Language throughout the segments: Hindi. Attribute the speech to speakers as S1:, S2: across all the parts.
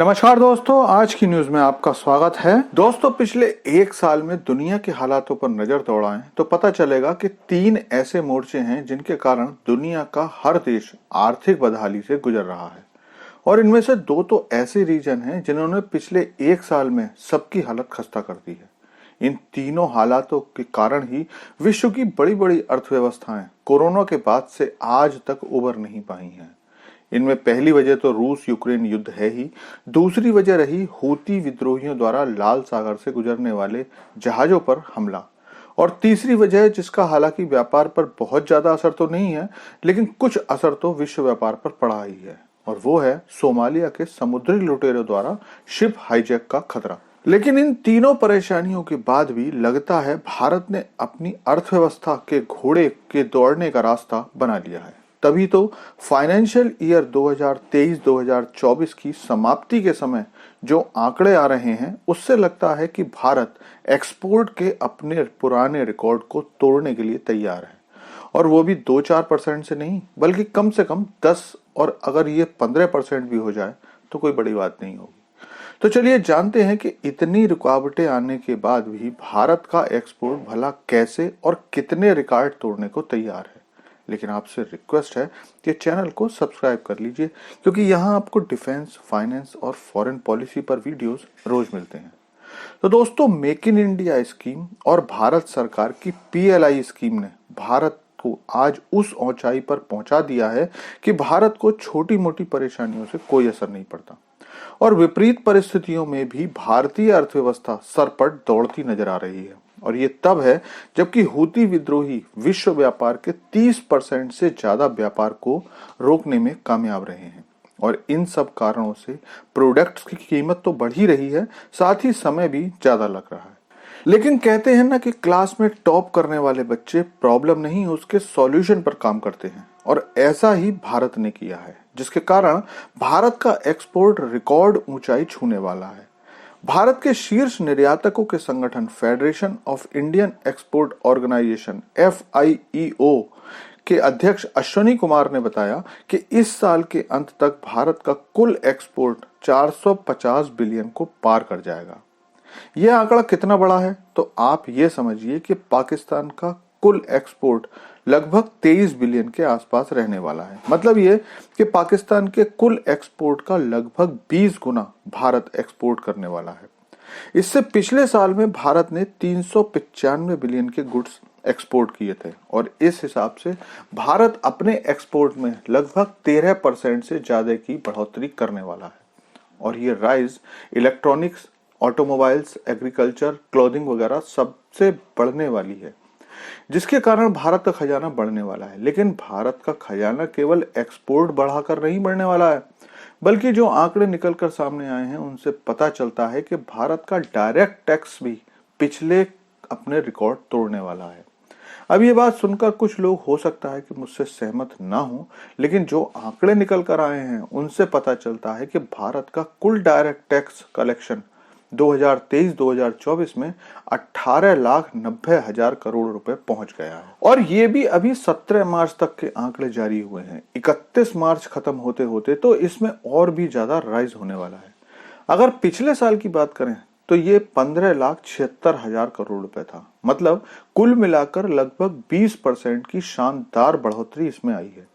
S1: नमस्कार दोस्तों, आज की न्यूज में आपका स्वागत है। दोस्तों, पिछले एक साल में दुनिया के हालातों पर नजर दौड़ाएं तो पता चलेगा कि 3 ऐसे मोर्चे हैं जिनके कारण दुनिया का हर देश आर्थिक बदहाली से गुजर रहा है। और इनमें से 2 तो ऐसे रीजन हैं जिन्होंने पिछले एक साल में सबकी हालत खस्ता कर दी है। इन तीनों हालातों के कारण ही विश्व की बड़ी बड़ी अर्थव्यवस्थाएं कोरोना के बाद से आज तक उबर नहीं पाई हैं। इनमें पहली वजह तो रूस यूक्रेन युद्ध है ही, दूसरी वजह रही हूती विद्रोहियों द्वारा लाल सागर से गुजरने वाले जहाजों पर हमला, और तीसरी वजह जिसका हालांकि व्यापार पर बहुत ज्यादा असर तो नहीं है, लेकिन कुछ असर तो विश्व व्यापार पर पड़ा ही है, और वो है सोमालिया के समुद्री लुटेरों द्वारा शिप हाईजैक का खतरा। लेकिन इन तीनों परेशानियों के बाद भी लगता है भारत ने अपनी अर्थव्यवस्था के घोड़े के दौड़ने का रास्ता बना लिया है। तभी तो फाइनेंशियल ईयर 2023-2024 की समाप्ति के समय जो आंकड़े आ रहे हैं उससे लगता है कि भारत एक्सपोर्ट के अपने पुराने रिकॉर्ड को तोड़ने के लिए तैयार है, और वो भी 2-4% से नहीं बल्कि कम से कम 10 और अगर ये 15% भी हो जाए तो कोई बड़ी बात नहीं होगी। तो चलिए जानते हैं कि इतनी रुकावटें आने के बाद भी भारत का एक्सपोर्ट भला कैसे और कितने रिकॉर्ड तोड़ने को तैयार है। लेकिन आपसे रिक्वेस्ट है कि चैनल को सब्सक्राइब कर लीजिए, क्योंकि यहाँ आपको डिफेंस, फाइनेंस और फॉरेन पॉलिसी पर वीडियोस रोज मिलते हैं। तो दोस्तों, मेक इन इंडिया स्कीम और भारत सरकार की PLI स्कीम ने भारत को आज उस ऊंचाई पर पहुंचा दिया है कि भारत को छोटी मोटी परेशानियों से कोई असर नहीं पड़ता, और विपरीत परिस्थितियों में भी भारतीय अर्थव्यवस्था सरपट दौड़ती नजर आ रही है। और ये तब है जबकि हूती विद्रोही विश्व व्यापार के 30% से ज्यादा व्यापार को रोकने में कामयाब रहे हैं, और इन सब कारणों से प्रोडक्ट्स की कीमत तो बढ़ ही रही है, साथ ही समय भी ज्यादा लग रहा है। लेकिन कहते हैं ना कि क्लास में टॉप करने वाले बच्चे प्रॉब्लम नहीं उसके सॉल्यूशन पर काम करते हैं, और ऐसा ही भारत ने किया है, जिसके कारण भारत का एक्सपोर्ट रिकॉर्ड ऊंचाई छूने वाला है। भारत के शीर्ष निर्यातकों के संगठन federation of Indian export organization FIEO के अध्यक्ष अश्वनी कुमार ने बताया कि इस साल के अंत तक भारत का कुल एक्सपोर्ट 450 बिलियन को पार कर जाएगा। यह आंकड़ा कितना बड़ा है तो आप ये समझिए कि पाकिस्तान का कुल एक्सपोर्ट लगभग 23 बिलियन के आसपास रहने वाला है। मतलब ये कि पाकिस्तान के कुल एक्सपोर्ट का लगभग 20 गुना भारत एक्सपोर्ट करने वाला है। इससे पिछले साल में भारत ने 395 बिलियन के गुड्स एक्सपोर्ट किए थे, और इस हिसाब से भारत अपने एक्सपोर्ट में लगभग 13% से ज्यादा की बढ़ोतरी करने वाला है। और ये rise electronics, automobiles, agriculture, clothing वगैरह सबसे बढ़ने वाली है, जिसके कारण भारत का खजाना बढ़ने वाला है। लेकिन भारत का खजाना केवल एक्सपोर्ट बढ़ाकर नहीं बढ़ने वाला है, बल्कि जो आंकड़े निकलकर सामने आए हैं उनसे पता चलता है कि भारत का डायरेक्ट टैक्स भी पिछले अपने रिकॉर्ड तोड़ने वाला है। अब ये बात सुनकर कुछ लोग हो सकता है कि मुझसे सहमत ना हो, लेकिन जो आंकड़े निकल कर आए हैं उनसे पता चलता है कि भारत का कुल डायरेक्ट टैक्स कलेक्शन 2023-2024 में 18,90,000 करोड़ रुपए पहुंच गया है। और ये भी अभी 17 मार्च तक के आंकड़े जारी हुए हैं। 31 मार्च खत्म होते होते तो इसमें और भी ज्यादा राइज होने वाला है। अगर पिछले साल की बात करें तो ये 15,76,000 करोड़ रुपए था। मतलब कुल मिलाकर लगभग 20% की शानदार बढ़ोतरी इसमें आई है।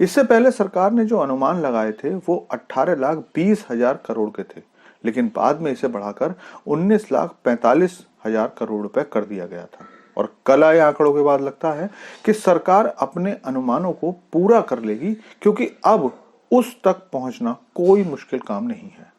S1: इससे पहले सरकार ने जो अनुमान लगाए थे वो 18,20,000 करोड़ के थे, लेकिन बाद में इसे बढ़ाकर 19,45,000 करोड़ रुपए कर दिया गया था। और कल आए आंकड़ों के बाद लगता है कि सरकार अपने अनुमानों को पूरा कर लेगी, क्योंकि अब उस तक पहुंचना कोई मुश्किल काम नहीं है।